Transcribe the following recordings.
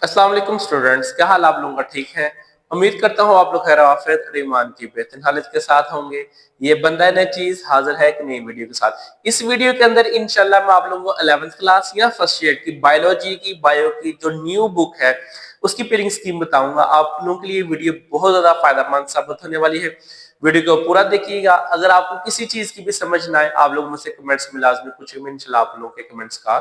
अस्सलाम वालेकुम स्टूडेंट्स, क्या हाल आप लोगों का? ठीक है। उम्मीद करता हूँ आप लोग खैर आफियत और ईमान की बेहतरीन हालत के साथ होंगे। ये बंदा नई चीज हाजिर है एक नई वीडियो के साथ। इस वीडियो के अंदर इंशाल्लाह मैं आप लोगों को 11th क्लास या फर्स्ट ईयर की बायोलॉजी की बायो की जो न्यू बुक है उसकी पेयरिंग स्कीम बताऊंगा। आप लोगों के लिए वीडियो बहुत ज्यादा फायदेमंद साबित होने वाली है। वीडियो को पूरा देखिएगा। अगर आपको किसी चीज की भी समझ ना आए आप लोग मुझसे कमेंट्स में लाजमी पूछेंगे, इंशाल्लाह आप लोगों के कमेंट्स का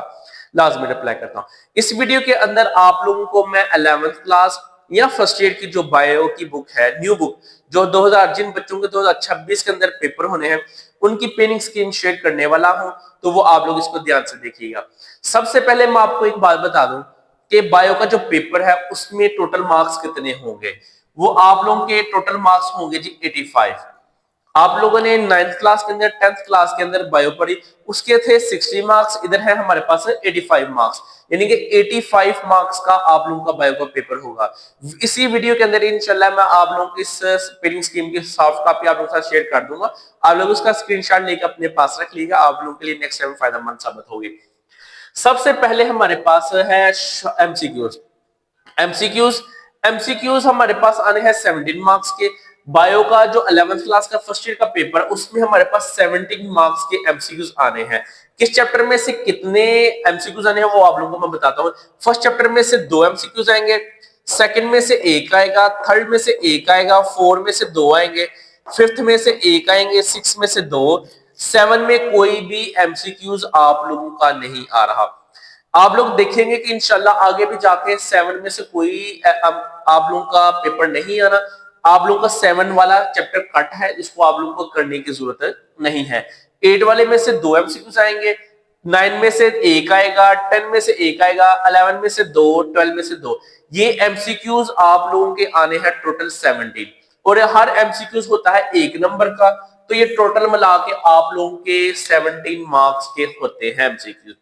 लाजमी रिप्लाई करता हूँ। इस वीडियो के अंदर आप लोगों को मैं 11th क्लास या फर्स्ट ईयर की जो बायो की बुक है, न्यू बुक, जो 2000 जिन बच्चों के 2026 के अंदर पेपर होने हैं उनकी पेयरिंग स्कीम शेयर करने वाला हूं, तो वो आप लोग इसको ध्यान से देखिएगा। सबसे पहले मैं आपको एक बात बता दूं कि बायो का जो पेपर है उसमें टोटल मार्क्स कितने होंगे। वो आप लोगों के टोटल मार्क्स होंगे जी 85। आप लोगों ने 9th क्लास के अंदर 10th क्लास के अंदर बायो पढ़ी, उसके थे 60 मार्क्स, इधर है हमारे पास 85 मार्क्स, यानी कि 85 मार्क्स का आप लोगों का बायो का पेपर होगा। इसी वीडियो के अंदर इंशाल्लाह मैं आप लोगों को इस पेयरिंग स्कीम की सॉफ्ट कॉपी आप लोगों के साथ शेयर कर दूंगा। आप लोग उसका स्क्रीनशॉट लेकर अपने पास रख लीजिएगा, आप लोगों के लिए नेक्स्ट टाइम फायदेमंद साबित होगी। सबसे पहले हमारे पास है एमसीक्यूज। एमसीक्यूज एमसीक्यूज हमारे पास आने हैं 17 मार्क्स के। बायो का जो 11th क्लास का फर्स्ट ईयर का पेपर उसमें हमारे पास 17 मार्क्स के एमसीक्यूज आने हैं। किस चैप्टर में से कितने एमसीक्यूज आने हैं वो आप लोगों को मैं बताता हूँ। फर्स्ट चैप्टर में से 2 एमसीक्यूज आएंगे, सेकंड में से 1 आएगा, थर्ड में से 1 आएगा, फोर में से 2 आएंगे, फिफ्थ में से 1 आएंगे, सिक्स में से 2, सेवन में कोई भी एमसीक्यूज आप लोगों का नहीं आ रहा। आप लोग देखेंगे कि इंशाल्लाह आगे भी जाके 7 में से कोई आप लोगों का पेपर नहीं आना। आप लोगों का 7 वाला चैप्टर कट है, इसको आप लोगों को करने की जरूरत नहीं है। 8 वाले में से 2 एमसीक्यूज आएंगे, 9 में से 1 आएगा, 10 में से 1 आएगा, 11 में से 2, 12 में से 2। ये एमसीक्यूज आप लोगों के आने हैं टोटल 17, और हर एमसीक्यूज होता है 1 नंबर का, तो ये टोटल मिला के आप लोगों के 17 मार्क्स के होते हैं एमसीक्यूज।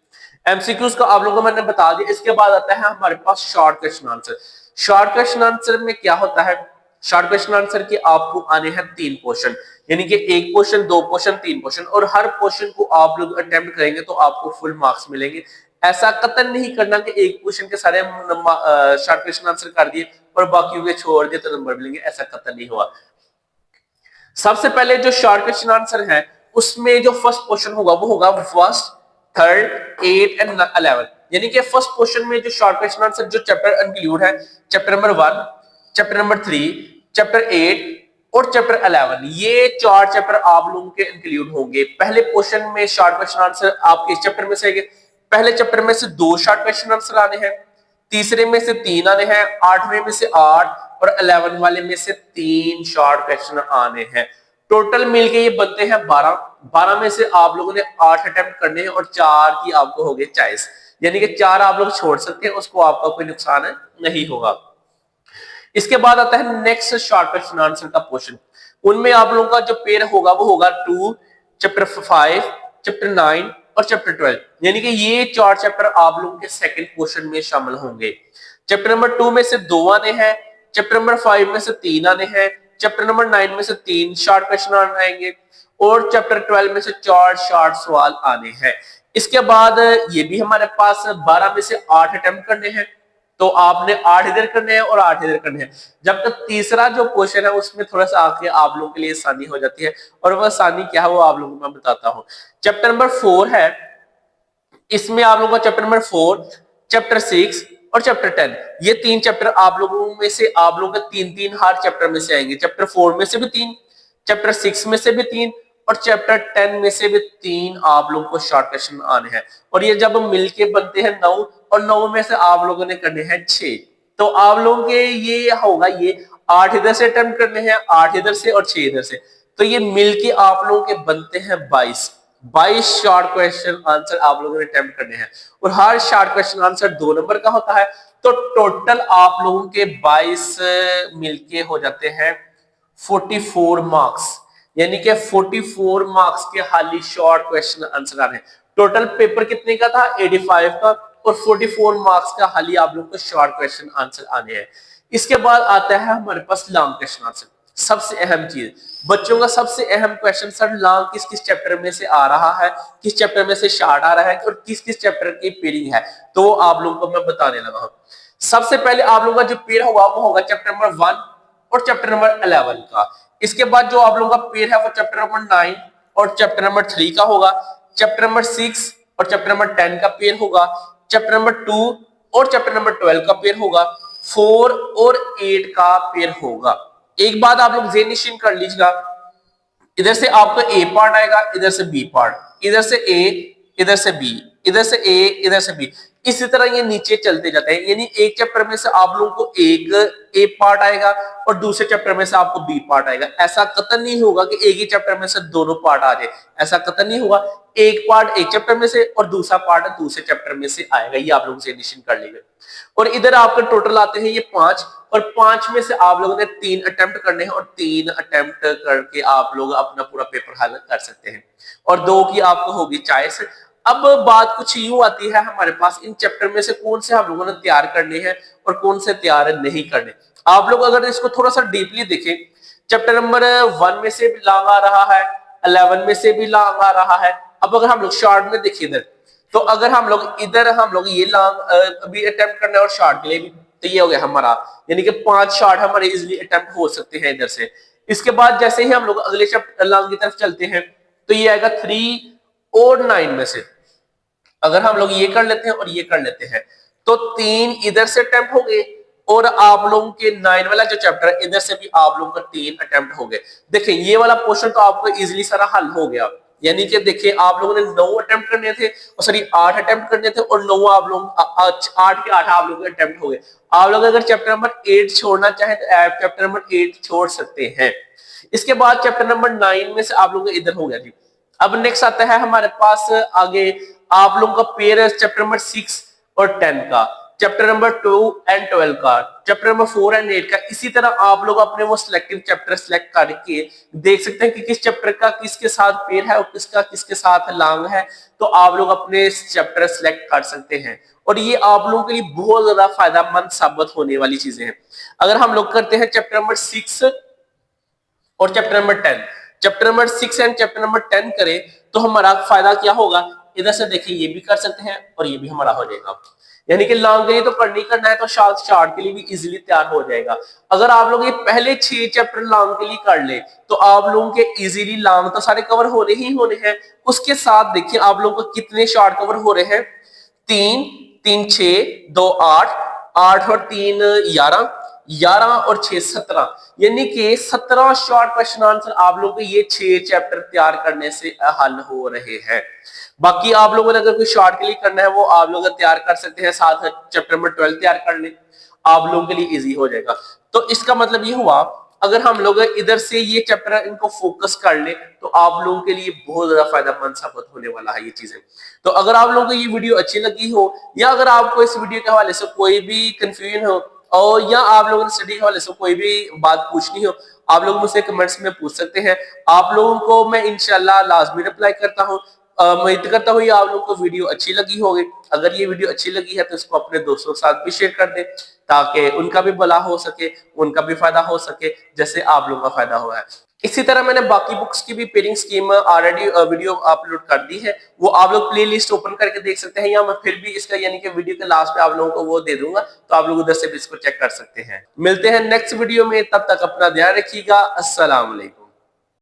एमसीक्यूज का आप लोगों को मैंने बता दिया। इसके बाद आता है हमारे पास short question answer. Short question answer में क्या होता है? शॉर्ट क्वेश्चन आंसर के आपको आने हैं 3 क्वेश्चन, यानी कि 1 क्वेश्चन, 2 क्वेश्चन, 3 क्वेश्चन, और हर क्वेश्चन को आप लोग अटेम्प्ट करेंगे तो आपको फुल मार्क्स मिलेंगे। ऐसा कतई नहीं करना कि एक क्वेश्चन के सारे शॉर्ट क्वेश्चन आंसर कर दिए और बाकी के छोड़ दिए तो नंबर मिलेंगे, ऐसा कतई नहीं हुआ। सबसे पहले जो शॉर्ट क्वेश्चन आंसर है उसमें जो फर्स्ट क्वेश्चन होगा वो होगा फर्स्ट, थर्ड, 8 एंड 11, यानी कि फर्स्ट क्वेश्चन में जो शॉर्ट क्वेश्चन आंसर जो चैप्टर इंक्लूड है, chapter number 1, chapter number 3, chapter 8 और चैप्टर 11, ये 4 चैप्टर आप लोगों के इंक्लूड होंगे। पहले क्वेश्चन में शॉर्ट क्वेश्चन आंसर आपके इस चैप्टर में से पहले चैप्टर में से 2 शॉर्ट क्वेश्चन आंसर आने हैं, तीसरे में से 3 आने हैं, 8वें में से 8 और 11 वाले में से 3 शॉर्ट क्वेश्चन आने हैं। टोटल मिलके ये बनते हैं 12। 12 में से आप लोगों ने 8 अटेम्प्ट करने हैं और 4 की आपको हो गए चॉइस, यानी कि 4 आप लोग छोड़ सकते हैं, उसको आपका कोई नुकसान नहीं होगा। इसके बाद आता है नेक्स्ट शॉर्ट क्वेश्चन आंसर का पोर्शन। उनमें आप लोगों का जो पेयर होगा वो होगा 2, चैप्टर 5, चैप्टर 9 और चैप्टर 12, यानी कि ये 4 चैप्टर आप लोगों के सेकंड पोर्शन में शामिल होंगे। चैप्टर नंबर 2 में से 2 आने हैं, चैप्टर नंबर 5 में से 3 आने हैं, चैप्टर नंबर 9 में से 3 शॉर्ट क्वेश्चन आएंगे और चैप्टर 12 में से 4 शॉर्ट सवाल आने हैं। इसके बाद ये भी हमारे पास 12 में से 8 अटेम्प्ट करने हैं, तो आपने 8 इधर करने हैं और 8 इधर करने हैं। जब तक तीसरा जो क्वेश्चन है उसमें थोड़ा सा आके आप लोगों के लिए आसानी हो जाती है, और वह आसानी क्या है वो आप लोगों को मैं बताता हूँ। चैप्टर नंबर 4 है, इसमें आप लोगों का चैप्टर नंबर 4, चैप्टर 6 और चैप्टर 10, ये 3 चैप्टर आप लोगों में से आप लोगों के 3-3 हर चैप्टर में से आएंगे। चैप्टर 4 में से भी 3, चैप्टर 6 में से भी 3 और चैप्टर 10 में से भी 3 आप लोगों को शॉर्ट क्वेश्चन आने हैं, और ये जब मिलके बनते हैं 9, और 9 में से आप लोगों ने करने हैं 6, तो आप लोगों के ये होगा ये 8 इधर से अटेम्प्ट करने हैं, 8 इधर से और 6 इधर से, तो ये मिलके आप लोगों के बनते हैं 22 शॉर्ट क्वेश्चन आंसर आप लोगों ने अटेम्प्ट करने हैं, और हर शॉर्ट क्वेश्चन आंसर 2 नंबर का होता है। तो टोटल आप लोगों के 22 मिलके हो जाते हैं 44 मार्क्स, यानी कि 44 मार्क्स के खाली शॉर्ट क्वेश्चन आंसर आने हैं। टोटल पेपर कितने का था? 85 का, और 44 मार्क्स का खाली आप लोगों को शॉर्ट क्वेश्चन आंसर आने हैं। इसके बाद आता है हमारे पास लॉन्ग क्वेश्चन आंसर। सबसे अहम चीज, बच्चों का सबसे अहम क्वेश्चन, सर लॉन्ग किस किस चैप्टर में से आ रहा है, किस चैप्टर में से शॉर्ट आ रहा है और किस किस चैप्टर की पेयरिंग है, तो आप लोगों को मैं बताने लगा हूं। सबसे पहले आप लोगों का जो पेयर होगा वो होगा चैप्टर नंबर 1 और चैप्टर नंबर 11 का। इसके बाद जो आप लोगों का पेयर है वो चैप्टर नंबर 9 और चैप्टर नंबर 3 का होगा। चैप्टर नंबर 6 और चैप्टर नंबर 10 का पेयर होगा। चैप्टर नंबर 2 और चैप्टर नंबर 12 का पेयर होगा। 4 और 8 का पेयर होगा। एक बात आप लोग जेनिशन कर लीजिएगा, इधर से आपका ए पार्ट आएगा, इधर से बी पार्ट, इधर से ए, इधर से बी, इधर से ए, इधर से बी, इसी तरह ये नीचे चलते जाते हैं। यानी एक चैप्टर में से आप लोगों को एक ए पार्ट आएगा और दूसरे चैप्टर में से आपको बी पार्ट आएगा। ऐसा कतई नहीं होगा कि एक ही चैप्टर में से दोनों पार्ट आ जाए, ऐसा कतई नहीं होगा। एक पार्ट एक चैप्टर में से और दूसरा पार्ट दूसरे चैप्टर में से आएगा। ये आप लोग से एडिशन कर लीजिए। और इधर आपके टोटल आते हैं ये 5, और 5 में से आप लोगों ने 3 अटेम्प्ट करने हैं और 3 अटेम्प्ट करके आप लोग अपना पूरा पेपर हल कर सकते हैं और 2 की आपको होगी चॉइस। अब बात कुछ यूं आती है हमारे पास, इन चैप्टर में से कौन से हम लोगों ने तैयार करने हैं और कौन से तैयार नहीं करने। आप लोग अगर इसको थोड़ा सा डीपली देखें, चैप्टर नंबर 1 में से भी लॉन्ग आ रहा है, 11 में से भी लॉन्ग आ रहा है। अब अगर हम लोग शॉर्ट में देखिए इधर, तो अगर हम लोग इधर हम लोग ये लॉन्ग अभी अटेम्प्ट करना है और शॉर्ट के लिए भी, तो ये हो गया हमारा, यानी कि 5 शॉर्ट हमारे इजीली अटेम्प्ट हो सकते हैं इधर से। इसके बाद जैसे ही हम लोग अगले चैप्टर लॉन्ग की तरफ चलते हैं तो ये आएगा 3 और 9 में से। अगर हम लोग ये कर लेते हैं और ये कर लेते हैं तो 3 इधर से अटेम्प्ट हो गए और आप लोगों के 9 वाला जो चैप्टर है इधर से भी आप लोगों का 3 अटेम्प्ट हो गए। देखिए ये वाला पोर्शन तो आपको इजीली सारा हल हो गया। यानी कि देखिए आप लोगों ने 9 अटेम्प्ट करने थे और सॉरी 8 अटेम्प्ट करने थे और 9 आप लोग 8 के 8 आप लोग अटेम्प्ट हो गए। आप लोग अगर चैप्टर नंबर 8 छोड़ना चाहें तो चैप्टर नंबर 8 छोड़ सकते हैं। इसके बाद चैप्टर नंबर 9 में से आप लोग इधर हो गया जी। अब नेक्स्ट आता है हमारे पास आगे आप लोगों का पेयर है चैप्टर नंबर 6 और 10 का, चैप्टर नंबर 2 एंड 12 का, चैप्टर नंबर 4 एंड 8 का। इसी तरह आप लोग अपने वो सिलेक्टिव चैप्टर सिलेक्ट करके देख सकते हैं कि किस चैप्टर का किसके साथ पेयर है और किसका किसके साथ लॉन्ग है। तो आप लोग अपने चैप्टर सिलेक्ट कर सकते हैं और ये आप लोगों के लिए बहुत ज्यादा फायदेमंद साबित होने वाली चीजें हैं। अगर हम लोग करते हैं चैप्टर नंबर 6 और chapter number 10, chapter number 6 and chapter number 10 करें तो हमारा फायदा क्या होगा, इधर से देखिए ये भी कर सकते हैं और ये भी हमारा हो जाएगा। यानी कि लॉन्ग के लिए तो करना ही करना है तो शॉर्ट के लिए भी इजीली तैयार हो जाएगा। अगर आप लोग ये पहले 6 चैप्टर लॉन्ग के लिए कर ले तो आप लोगों के इजीली लॉन्ग तो सारे कवर होने ही होने हैं। उसके साथ देखिए आप लोगों को कितने शॉर्ट कवर हो रहे हैं, 3 3 6 2 8 8 और 3 11 11 और 6 17, यानी कि 17 शॉर्ट क्वेश्चन आंसर आप लोगों के ये 6 चैप्टर तैयार करने से हल हो रहे हैं। बाकी आप लोगों ने अगर कोई शॉर्ट के लिए करना है वो आप लोग तैयार कर सकते हैं, साथ चैप्टर नंबर 12 तैयार कर ले, आप लोगों के लिए इजी हो जाएगा। तो इसका मतलब ये हुआ अगर हम लोग इधर से ये चैप्टर इनको फोकस कर ले तो आप लोगों के लिए बहुत ज्यादा फायदेमंद साबित होने वाला है ये चीजें। तो अगर आप लोगों को ये वीडियो अच्छी लगी हो या अगर आपको इस वीडियो के हवाले से कोई भी कंफ्यूजन हो और या आप लोगों ने स्टडी के हवाले से कोई भी बात पूछनी हो, आप लोग मुझसे कमेंट्स में पूछ सकते हैं। आप लोगों को मैं इंशाल्लाह लाजमी रिप्लाई करता हूँ। उम्मीद करता हूँ ये आप लोगों को वीडियो अच्छी लगी होगी। अगर ये वीडियो अच्छी लगी है तो इसको अपने दोस्तों के साथ भी शेयर कर दें ताकि उनका भी भला हो सके, उनका भी फायदा हो सके जैसे आप लोगों का फायदा हुआ है। इसी तरह मैंने बाकी बुक्स की भी pairing scheme already video upload कर दी है, वो आप लोग प्लेलिस्ट ओपन करके देख सकते हैं या मैं फिर भी इसका यानी कि वीडियो के लास्ट पे आप लोगों को वो दे दूंगा तो आप लोग उधर से भी इसको चेक कर सकते हैं। मिलते हैं नेक्स्ट वीडियो में, तब तक अपना ध्यान रखिएगा। अस्सलाम वालेकुम।